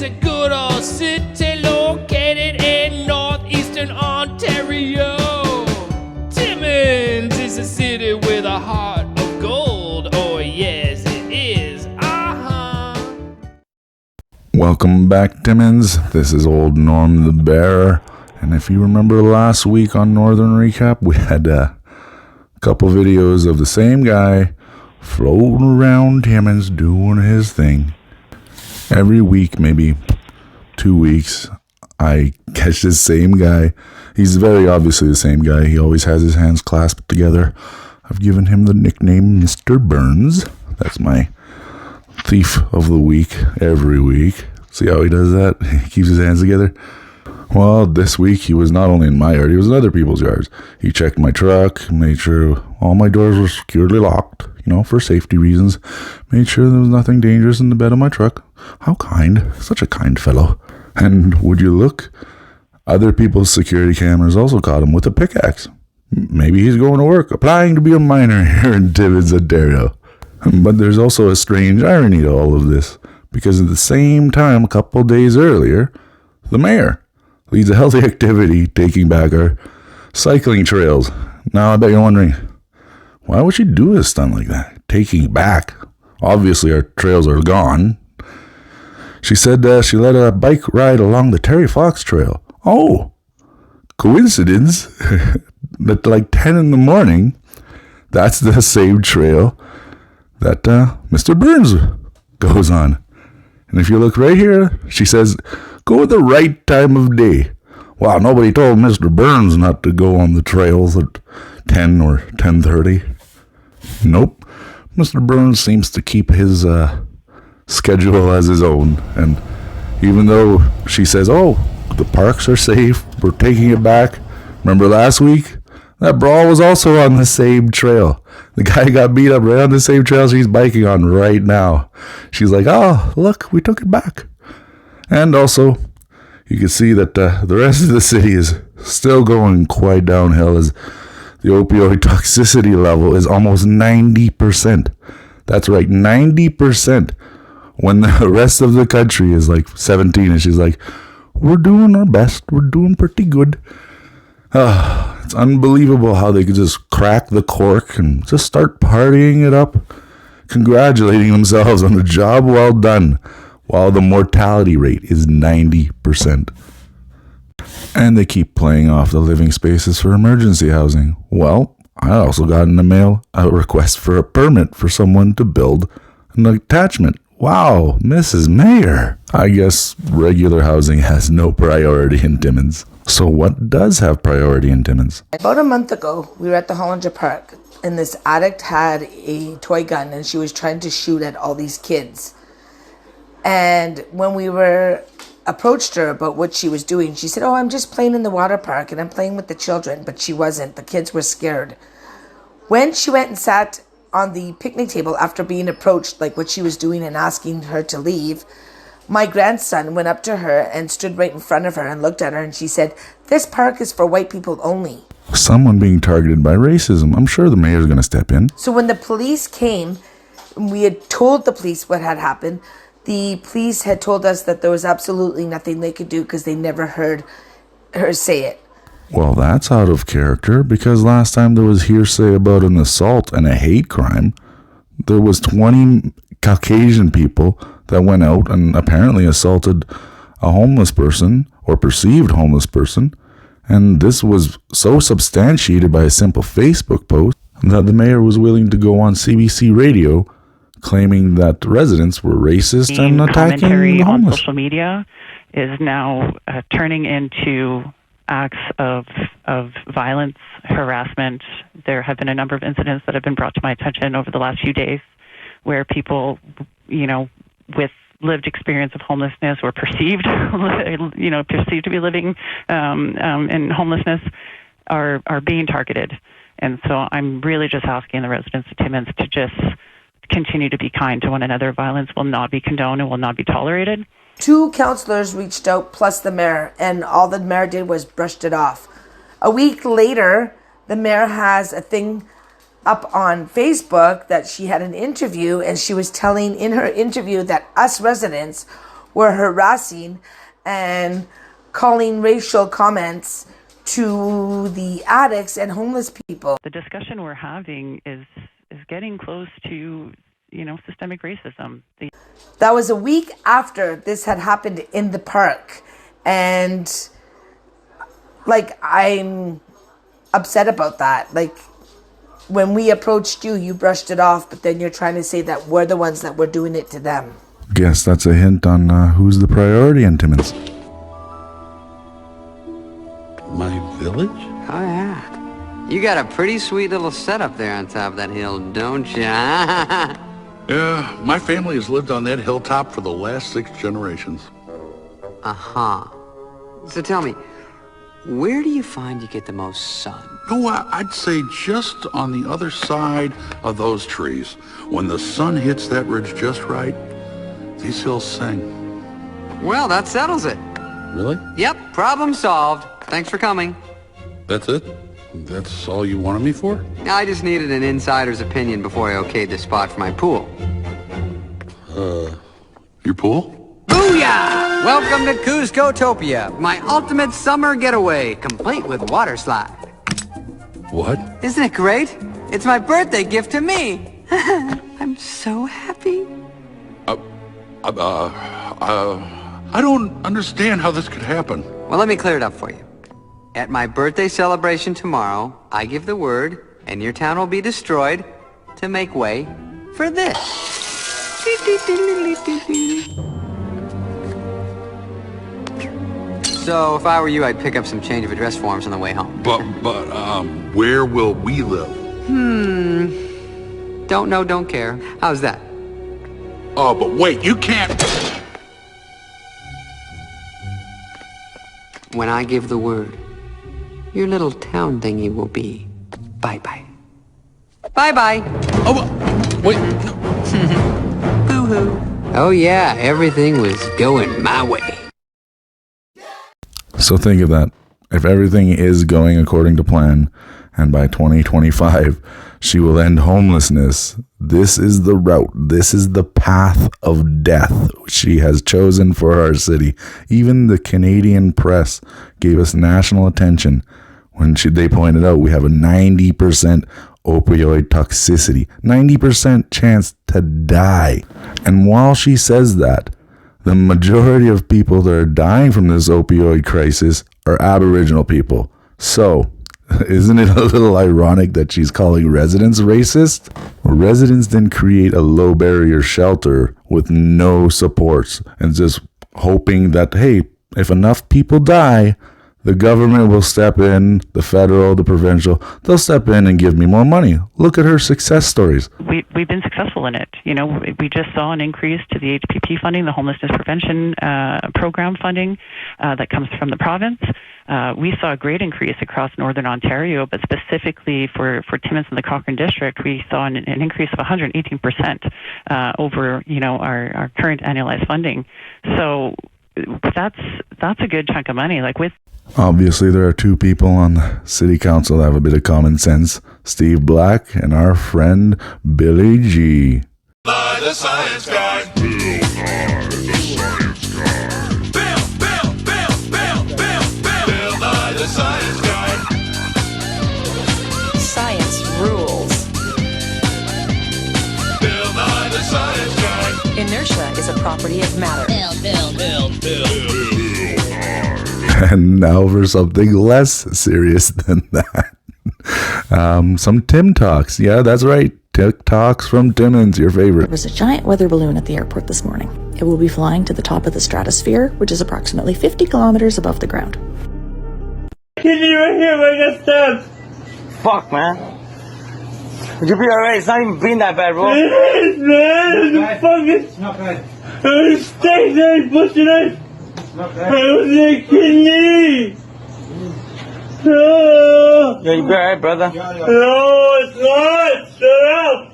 a good old city located in northeastern Ontario. Timmins is a city with a heart of gold. Oh yes, it is. Welcome back, Timmins. This is Ol'Norm the Bearer. And if you remember last week on Northern Recap, we had a couple videos of the same guy floating around Timmins doing his thing. Every week, maybe 2 weeks, I catch this same guy. He's very obviously the same guy. He always has his hands clasped together. I've given him the nickname Mr. Burns. That's my thief of the week every week. See how he does that? He keeps his hands together. Well, this week he was not only in my yard, he was in other people's yards. He checked my truck, made sure all my doors were securely locked, for safety reasons. Made sure there was nothing dangerous in the bed of my truck. How kind. Such a kind fellow. And would you look? Other people's security cameras also caught him with a pickaxe. Maybe he's going to work, applying to be a miner here in Timmins, Ontario. But there's also a strange irony to all of this, because at the same time, a couple days earlier, the mayor leads a healthy activity taking back our cycling trails. Now, I bet you're wondering, why would she do a stunt like that? Taking back. Obviously, our trails are gone. She said she led a bike ride along the Terry Fox Trail. Oh, coincidence that like 10 in the morning, that's the same trail that Mr. Burns goes on. And if you look right here, she says, go at the right time of day. Wow, nobody told Mr. Burns not to go on the trails at 10 or 10:30. Nope. Mr. Burns seems to keep his schedule as his own. And even though she says, oh, the parks are safe, we're taking it back. Remember last week? That brawl was also on the same trail. The guy got beat up right on the same trail she's biking on right now. She's like, oh, look, we took it back. And also, you can see that the rest of the city is still going quite downhill as the opioid toxicity level is almost 90%. That's right, 90%. When the rest of the country is like 17, and she's like, we're doing our best. We're doing pretty good. It's unbelievable how they could just crack the cork and just start partying it up, congratulating themselves on a job well done, while the mortality rate is 90%. And they keep playing off the living spaces for emergency housing. Well, I also got in the mail a request for a permit for someone to build an attachment. Wow, Mrs. Mayor. I guess regular housing has no priority in Timmins. So what does have priority in Timmins? About a month ago, we were at the Hollinger Park, and this addict had a toy gun, and she was trying to shoot at all these kids. And when we approached her about what she was doing, she said, oh, I'm just playing in the water park, and I'm playing with the children. But she wasn't. The kids were scared. When she went and sat on the picnic table after being approached, like what she was doing and asking her to leave, my grandson went up to her and stood right in front of her and looked at her, and she said, this park is for white people only. Someone being targeted by racism. I'm sure the mayor's going to step in. So when the police came, we had told the police what had happened. The police had told us that there was absolutely nothing they could do because they never heard her say it. Well, that's out of character, because last time there was hearsay about an assault and a hate crime. There was 20 Caucasian people that went out and apparently assaulted a homeless person or perceived homeless person. And this was so substantiated by a simple Facebook post that the mayor was willing to go on CBC radio claiming that residents were racist and attacking commentary the homeless. On social media is now turning into acts of violence, harassment. There have been a number of incidents that have been brought to my attention over the last few days where people, with lived experience of homelessness or perceived to be living in homelessness are being targeted. And so I'm really just asking the residents of Timmins to just continue to be kind to one another. Violence will not be condoned and will not be tolerated. 2 councillors reached out, plus the mayor, and all the mayor did was brushed it off. A week later, the mayor has a thing up on Facebook that she had an interview, and she was telling in her interview that us residents were harassing and calling racial comments to the addicts and homeless people. The discussion we're having is getting close to, systemic racism. That was a week after this had happened in the park. And, I'm upset about that. When we approached you, you brushed it off, but then you're trying to say that we're the ones that were doing it to them. Guess that's a hint on who's the priority in Timmins. My village? Oh, yeah. You got a pretty sweet little setup there on top of that hill, don't you? Yeah, my family has lived on that hilltop for the last 6 generations. Uh-huh. So tell me, where do you find you get the most sun? Oh, I'd say just on the other side of those trees. When the sun hits that ridge just right, these hills sing. Well, that settles it. Really? Yep, problem solved. Thanks for coming. That's it? That's all you wanted me for? I just needed an insider's opinion before I okayed the spot for my pool. Your pool? Booyah! Welcome to Cusco-topia, my ultimate summer getaway, complete with water slide. What? Isn't it great? It's my birthday gift to me. I'm so happy. I don't understand how this could happen. Well, let me clear it up for you. At my birthday celebration tomorrow, I give the word, and your town will be destroyed to make way for this. So, if I were you, I'd pick up some change of address forms on the way home. But, where will we live? Don't know, don't care. How's that? Oh, but wait, you can't... When I give the word, your little town thingy will be bye-bye. Bye-bye. Oh, wait, no. Boo-hoo. Oh yeah, everything was going my way. So think of that. If everything is going according to plan, and by 2025, she will end homelessness, this is the route, this is the path of death she has chosen for our city. Even the Canadian press gave us national attention when they pointed out we have a 90% opioid toxicity, 90% chance to die. And while she says that, the majority of people that are dying from this opioid crisis are Aboriginal people. So, isn't it a little ironic that she's calling residents racist? Residents then create a low barrier shelter with no supports and just hoping that, hey, if enough people die, the government will step in, the federal, the provincial, they'll step in and give me more money. Look at her success stories. We've been successful in it. We just saw an increase to the HPP funding, the homelessness prevention program funding that comes from the province. We saw a great increase across Northern Ontario, but specifically for Timmins and the Cochrane District, we saw an increase of 118% over our current annualized funding. So that's a good chunk of money. Obviously, there are two people on the city council that have a bit of common sense. Steve Black and our friend Billy G. By the science guy. Bill Nye, the science guy. Bill Nye, the science guy. Science rules. Bill Nye, the science guy. Inertia is a property of matter. Bill. And now for something less serious than that. Some Tim Talks. Yeah, that's right. TikToks from Timmins, your favorite. There was a giant weather balloon at the airport this morning. It will be flying to the top of the stratosphere, which is approximately 50 kilometers above the ground. Can you right here where I got stabbed? Fuck, man. Would you be alright? It's not even been that bad, bro. It is, man. It's fucking... Not bad. It was staying there, pushing it. I was a kidney. No. Yeah, you be alright, brother. No, it's not. Shut up.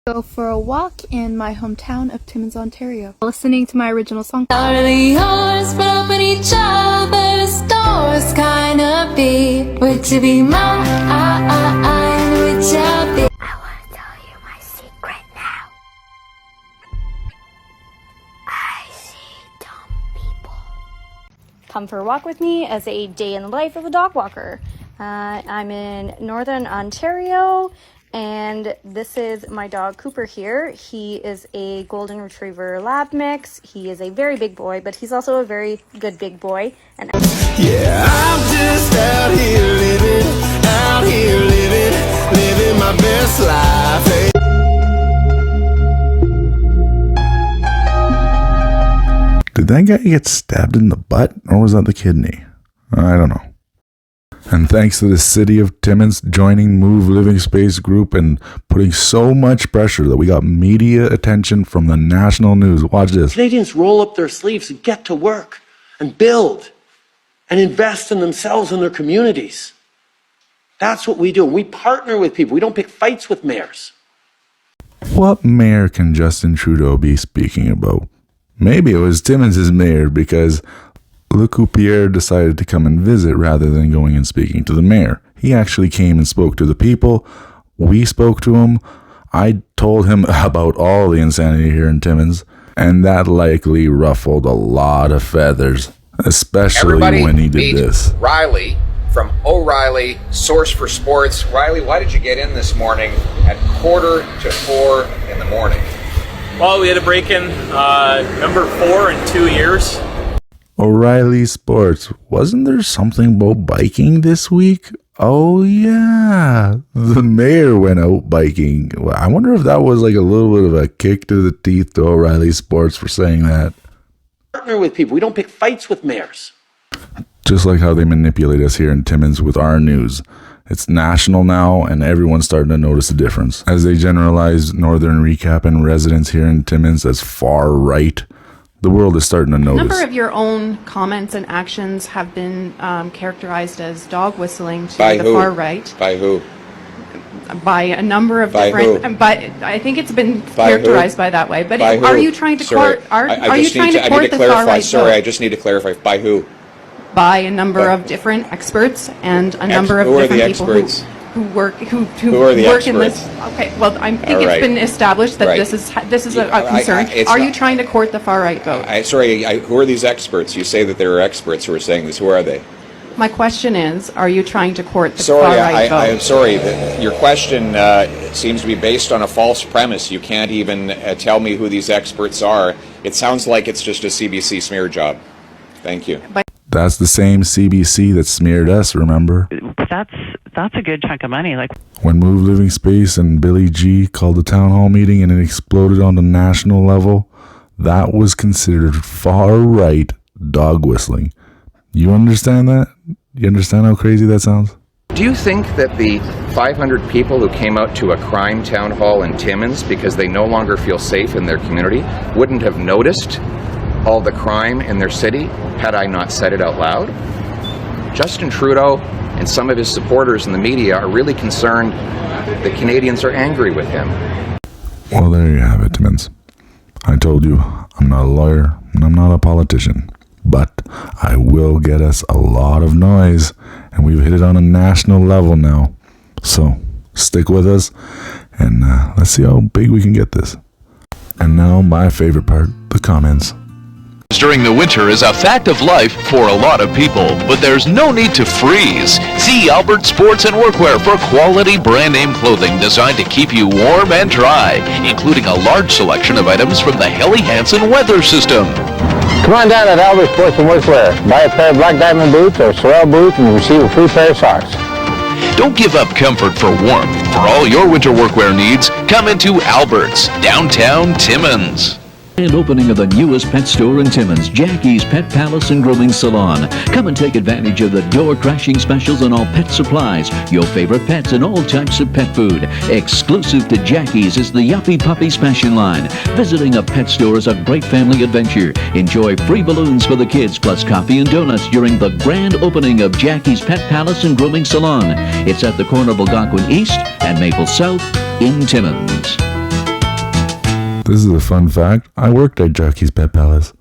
Go for a walk in my hometown of Timmins, Ontario, listening to my original song. Totally yours, but open each other's doors, kinda be. Would you be mine? Would you be? I wanna tell you my secret now. I see come for a walk with me as a day in the life of a dog walker. I'm in Northern Ontario, and this is my dog Cooper here. He is a Golden Retriever Lab mix. He is a very big boy, but he's also a very good big boy. And Yeah, I'm just out here living my best life. Hey. Did that guy get stabbed in the butt, or was that the kidney? I don't know. And thanks to the city of Timmins joining Move Living Space Group and putting so much pressure that we got media attention from the national news. Watch this. Canadians roll up their sleeves and get to work and build and invest in themselves and their communities. That's what we do. We partner with people. We don't pick fights with mayors. What mayor can Justin Trudeau be speaking about? Maybe it was Timmins' mayor, because Le Coupierre decided to come and visit rather than going and speaking to the mayor. He actually came and spoke to the people. We spoke to him. I told him about all the insanity here in Timmins, and that likely ruffled a lot of feathers, especially when he did this. Riley from O'Reilly, Source for Sports. Riley, why did you get in this morning at 3:45 in the morning? Well, we had a break-in, number 4 in 2 years. O'Reilly Sports. Wasn't there something about biking this week? Oh yeah, the mayor went out biking. I wonder if that was like a little bit of a kick to the teeth to O'Reilly Sports for saying that. Partner with people. We don't pick fights with mayors. Just like how they manipulate us here in Timmins with our news. It's national now, and everyone's starting to notice the difference as they generalize Northern Recap and residents here in Timmins as far right. The world is starting to notice. A number of your own comments and actions have been characterized as dog whistling to the far right. By who? By a number of By different. who? But I think it's been By characterized who? by that way. But By who? are you trying to Sorry, court? Are I you just trying need to court the clarify. far right? Sorry, vote? I just need to clarify. By who? By a number of different experts and a number of who are the different people experts? who work Who are the work in this. experts? Okay, well, I think All it's right. been established that Right. this is a concern. it's Are not- you trying to court the far right vote? Who are these experts? You say that there are experts who are saying this. Who are they? My question is, are you trying to court the Sorry, far right vote? I'm sorry. Your question seems to be based on a false premise. You can't even tell me who these experts are. It sounds like it's just a CBC smear job. Thank you. That's the same CBC that smeared us, remember? That's a good chunk of money. Like, When Move Living Space and Billy G called a town hall meeting and it exploded on the national level, that was considered far right dog whistling. You understand that? You understand how crazy that sounds? Do you think that the 500 people who came out to a crime town hall in Timmins because they no longer feel safe in their community wouldn't have noticed all the crime in their city had I not said it out loud? Justin Trudeau and some of his supporters in the media are really concerned that Canadians are angry with him. Well, there you have it, Timmins. I told you, I'm not a lawyer and I'm not a politician, but I will get us a lot of noise, and we've hit it on a national level now. So stick with us, and let's see how big we can get this. And now my favorite part, the comments. During the winter is a fact of life for a lot of people, but there's no need to freeze. See Albert Sports and Workwear for quality brand name clothing designed to keep you warm and dry, including a large selection of items from the Helly Hansen weather system. Come on down at Albert Sports and Workwear. Buy a pair of Black Diamond boots or Sorel boots and receive a free pair of socks. Don't give up comfort for warmth. For all your winter workwear needs, come into Albert's, downtown Timmins. And opening of the newest pet store in Timmins, Jackie's Pet Palace and Grooming Salon. Come and take advantage of the door-crashing specials on all pet supplies, your favorite pets, and all types of pet food. Exclusive to Jackie's is the Yuppie Puppies fashion line. Visiting a pet store is a great family adventure. Enjoy free balloons for the kids, plus coffee and donuts during the grand opening of Jackie's Pet Palace and Grooming Salon. It's at the corner of Algonquin East and Maple South in Timmins. This is a fun fact. I worked at Jackie's Pet Palace.